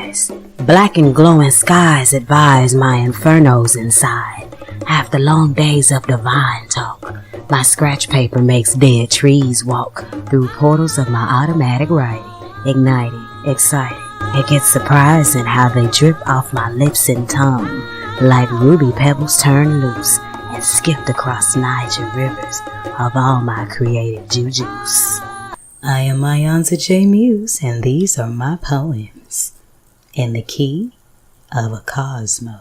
eyes. Black and glowing skies advise my infernos inside. After long days of divine talk, my scratch paper makes dead trees walk through portals of my automatic writing. Igniting, excited, it gets surprising how they drip off my lips and tongue, like ruby pebbles turned loose and skipped across Niger rivers of all my creative jujus. I am iiYansaje Muse, and these are my poems in the Key of Cosmo.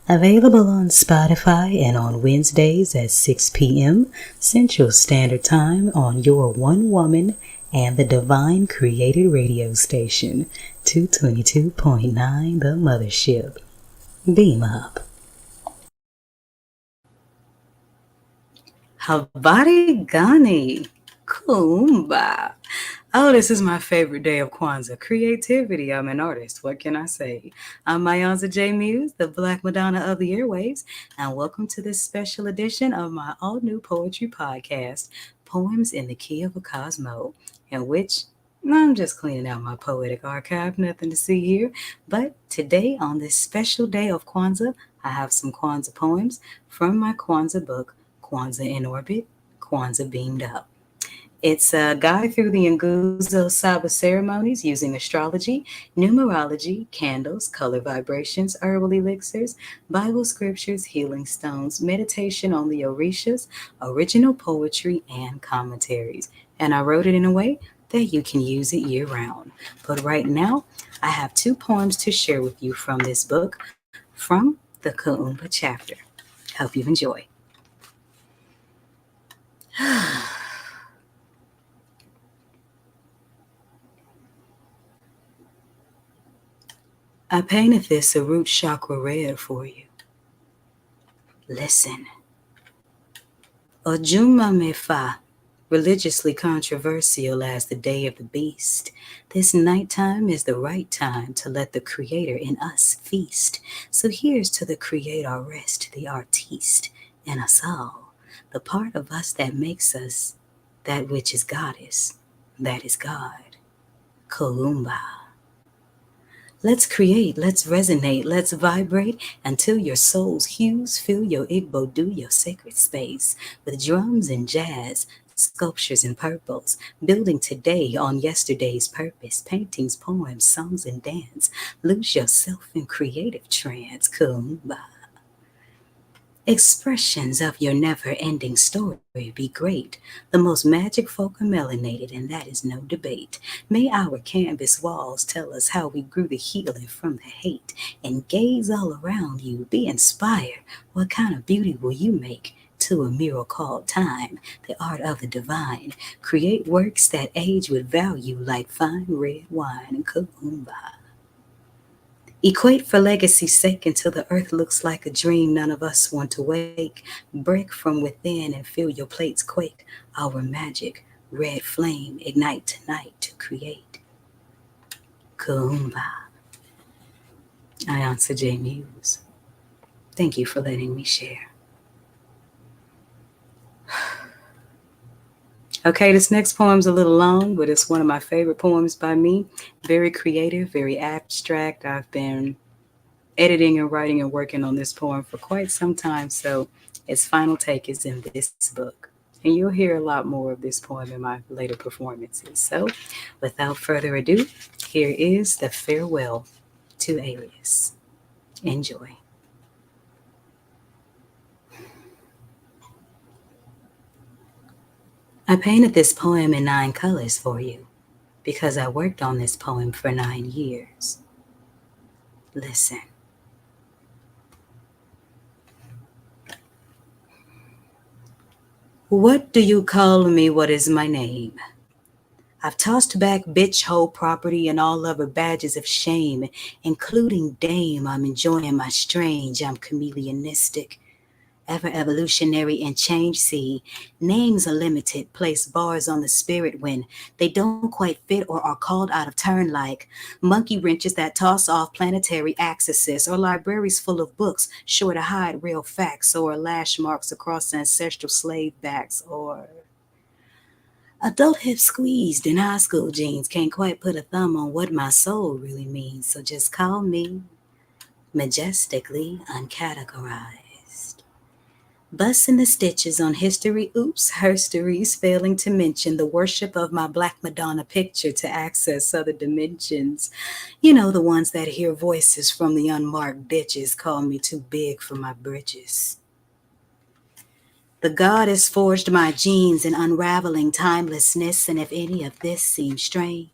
Available on Spotify and on Wednesdays at 6 p.m. Central Standard Time on your one woman and the divine created radio station, 222.9 The Mothership. Beam up. Habari, Ghani, Kuumba. Oh, this is my favorite day of Kwanzaa. Creativity. I'm an artist. What can I say? I'm iiYansaje Muse, the Black Madonna of the airwaves, and welcome to this special edition of my all-new poetry podcast, Poems in the Key of Cosmo, in which I'm just cleaning out my poetic archive, nothing to see here. But today, on this special day of Kwanzaa, I have some Kwanzaa poems from my Kwanzaa book, Kwanzaa in Orbit, Kwanzaa Beamed Up. It's a guide through the Nguza Saba ceremonies using astrology, numerology, candles, color vibrations, herbal elixirs, Bible scriptures, healing stones, meditation on the orishas, original poetry, and commentaries. And I wrote it in a way that you can use it year-round. But right now, I have 2 poems to share with you from this book, from the Kuumba chapter. Hope you enjoy. I painted this a root chakra red for you. Listen. Ojuma Mefa, religiously controversial as the day of the beast. This nighttime is the right time to let the creator in us feast. So here's to the creator rest, the artiste in us all, the part of us that makes us that which is goddess, that is God. Kuumba. Let's create, let's resonate, let's vibrate until your soul's hues fill your Igbo, do your sacred space with drums and jazz, sculptures and purples, building today on yesterday's purpose, paintings, poems, songs, and dance. Lose yourself in creative trance, Kuumba. Expressions of your never-ending story be great. The most magic folk are melanated, and that is no debate. May our canvas walls tell us how we grew the healing from the hate. And gaze all around you, be inspired. What kind of beauty will you make? To a mirror called time, the art of the divine. Create works that age with value like fine red wine. Kuumba. Equate for legacy's sake until the earth looks like a dream none of us want to wake. Break from within and feel your plates quake. Our magic, red flame, ignite tonight to create. Kuumba. iiYansaje Muse. Thank you for letting me share. Okay, this next poem's a little long, but it's one of my favorite poems by me. Very creative, very abstract. I've been editing and writing and working on this poem for quite some time, so its final take is in this book. And you'll hear a lot more of this poem in my later performances. So, without further ado, here is the farewell to Alias. Enjoy. I painted this poem in 9 colors for you because I worked on this poem for 9 years. Listen. What do you call me? What is my name? I've tossed back bitch hoe property and all other badges of shame, including dame. I'm enjoying my strange. I'm chameleonistic, ever evolutionary and change. See, names are limited, place bars on the spirit when they don't quite fit or are called out of turn, like monkey wrenches that toss off planetary axes, or libraries full of books sure to hide real facts, or lash marks across ancestral slave backs, or Adult hips squeezed in high school jeans can't quite put a thumb on what my soul really means, so just call me majestically uncategorized. Busting the stitches on history, oops, herstories, failing to mention the worship of my Black Madonna picture to access other dimensions. You know, the ones that hear voices from the unmarked ditches call me too big for my britches. The goddess forged my genes in unraveling timelessness, and if any of this seems strange,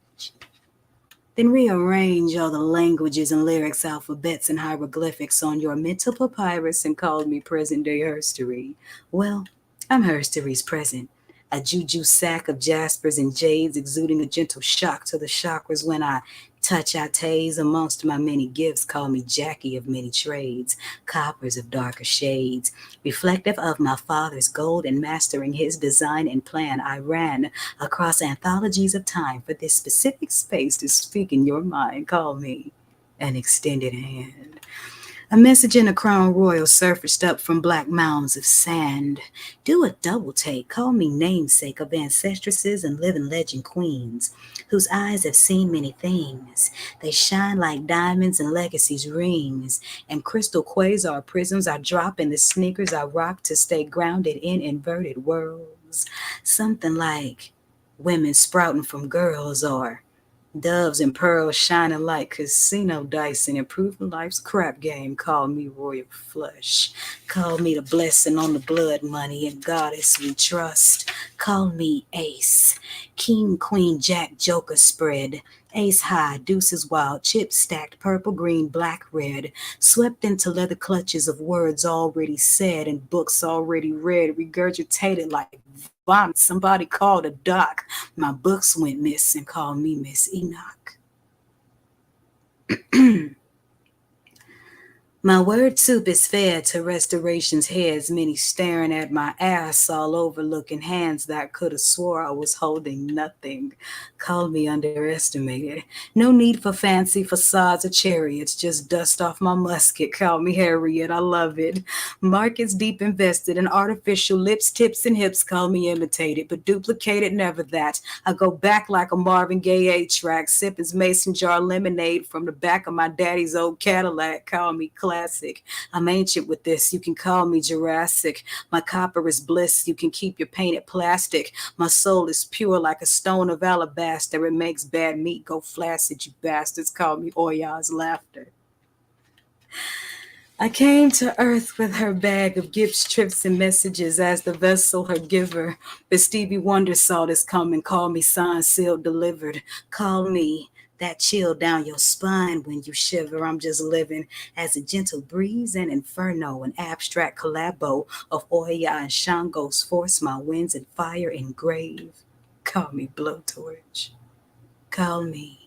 then rearrange all the languages and lyrics, alphabets, and hieroglyphics on your mental papyrus and call me present-day herstory. Well, I'm herstory's present, a juju sack of jaspers and jades exuding a gentle shock to the chakras when I touch, I tase amongst my many gifts. Call me Jackie of many trades, coppers of darker shades, reflective of my father's gold and mastering his design and plan. I ran across anthologies of time for this specific space to speak in your mind. Call me an extended hand. A message in a crown royal surfaced up from black mounds of sand. Do a double take, call me namesake of ancestresses and living legend queens, whose eyes have seen many things. They shine like diamonds and legacies rings, and crystal quasar prisms I drop in the sneakers I rock to stay grounded in inverted worlds. Something like women sprouting from girls, or doves and pearls shining like casino dice and improving life's crap game. Call me royal flush. Call me the blessing on the blood money and goddess we trust. Call me ace. King, queen, jack, joker spread. Ace high, deuces wild, chips stacked, purple, green, black, red. Swept into leather clutches of words already said and books already read. Regurgitated like vomit. Somebody called a doc. My books went missing. Call me Miss Enoch. My word soup is fed to restoration's heads, many staring at my ass all over, looking hands that could have swore I was holding nothing. Call me underestimated. No need for fancy facades or chariots, just dust off my musket. Call me Harriet, I love it. Markets deep invested in artificial lips, tips, and hips. Call me imitated, but duplicated, never that. I go back like a Marvin Gaye 8-track, sipping mason jar lemonade from the back of my daddy's old Cadillac. Call me classic. I'm ancient with this. You can call me Jurassic. My copper is bliss. You can keep your painted plastic. My soul is pure like a stone of alabaster. It makes bad meat go flaccid, you bastards. Call me Oya's laughter. I came to earth with her bag of gifts, trips, and messages as the vessel her giver. But Stevie Wonder saw this coming, called me signed, sealed, delivered. Call me that chill down your spine when you shiver. I'm just living as a gentle breeze and inferno, an abstract collabo of Oya and Shango's force, my winds and fire engrave. Call me blowtorch. Call me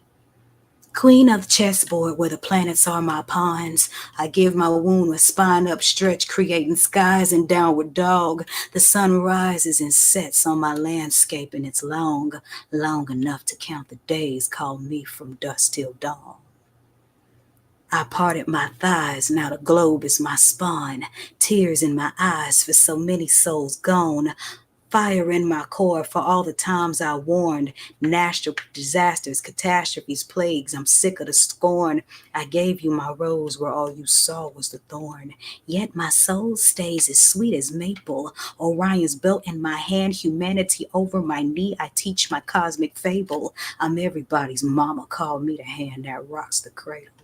queen of the chessboard where the planets are my pawns. I give my wound a spine upstretch, creating skies and downward dog. The sun rises and sets on my landscape, and it's long, long enough to count the days. Call me from dusk till dawn. I parted my thighs, now the globe is my spawn. Tears in my eyes for so many souls gone. Fire in my core for all the times I warned. Natural disasters, catastrophes, plagues. I'm sick of the scorn. I gave you my rose where all you saw was the thorn. Yet my soul stays as sweet as maple. Orion's belt in my hand, humanity over my knee. I teach my cosmic fable. I'm everybody's mama. Call me the hand that rocks the cradle.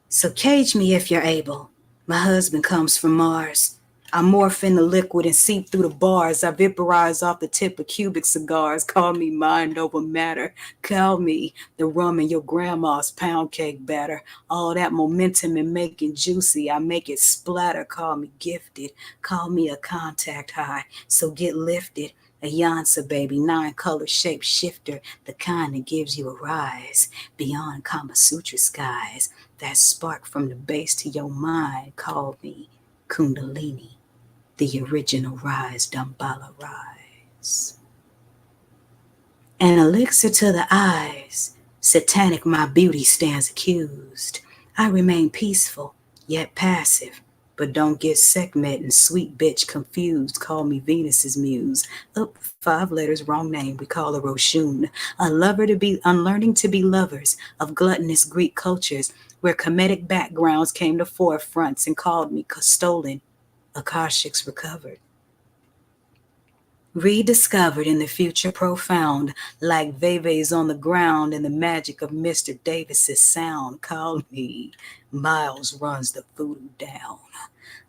So cage me if you're able. My husband comes from Mars. I morph in the liquid and seep through the bars. I vaporize off the tip of cubic cigars. Call me mind over matter. Call me the rum in your grandma's pound cake batter. All that momentum in making juicy, I make it splatter. Call me gifted. Call me a contact high. So get lifted. iiYansaje, baby, 9-color shape shifter, the kind that gives you a rise beyond Kama Sutra skies. That spark from the base to your mind. Call me Kundalini, the original rise, Dambala rise. An elixir to the eyes, satanic my beauty stands accused. I remain peaceful, yet passive, but don't get Sekhmet and sweet bitch confused. Call me Venus's muse. Up 5 letters, wrong name. We call her Oshun. Unlearning to be lovers of gluttonous Greek cultures, where comedic backgrounds came to forefronts and called me stolen. Akashics recovered. Rediscovered in the future profound, like Veve's on the ground in the magic of Mr. Davis's sound. Call me Miles runs the voodoo down.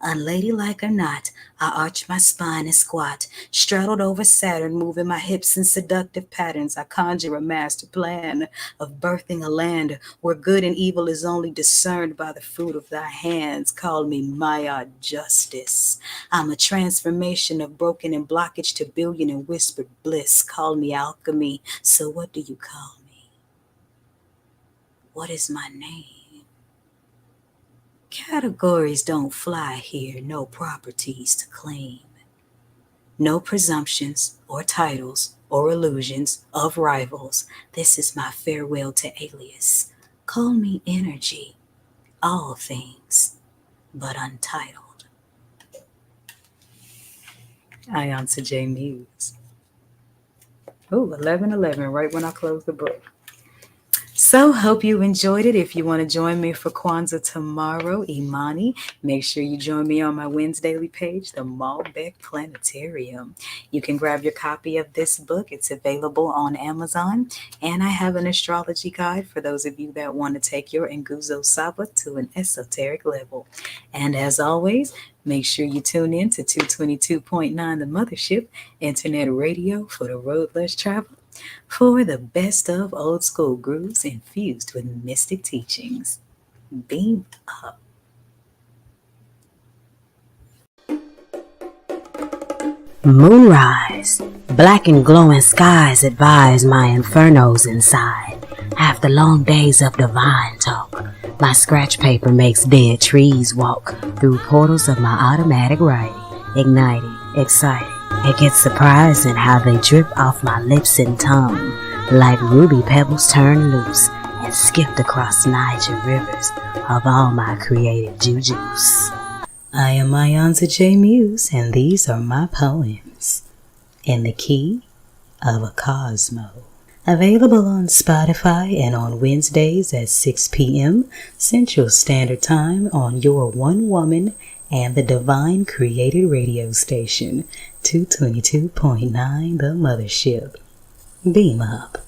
Unladylike or not, I arch my spine and squat, straddled over Saturn, moving my hips in seductive patterns. I conjure a master plan of birthing a land where good and evil is only discerned by the fruit of thy hands. Call me Maya Justice. I'm a transformation of broken and blockage to billion and whispered bliss. Call me alchemy. So what do you call me? What is my name? Categories don't fly here, no properties to claim. No presumptions or titles or illusions of rivals. This is my farewell to alias. Call me energy, all things, but untitled. iiYansaje Muse. Oh, 11:11, right when I close the book. So, hope you enjoyed it. If you want to join me for Kwanzaa tomorrow, Imani, make sure you join me on my Wednesdaily page, the Malbec Planetarium. You can grab your copy of this book. It's available on Amazon. And I have an astrology guide for those of you that want to take your Nguza Saba to an esoteric level. And as always, make sure you tune in to 222.9 the Mothership Internet Radio for the road less traveled, for the best of old school grooves infused with mystic teachings. Beam up. Moonrise, black and glowing skies advise my infernos inside. After long days of divine talk, my scratch paper makes dead trees walk through portals of my automatic writing, igniting, exciting. It gets surprising how they drip off my lips and tongue, like ruby pebbles turned loose and skipped across Niger rivers of all my creative jujus. I am iiYansaje Muse, and these are my poems in the Key of Cosmo. Available on Spotify and on Wednesdays at 6 p.m. Central Standard Time on your one woman and the divine created radio station, 222.9 The Mothership. Beam up.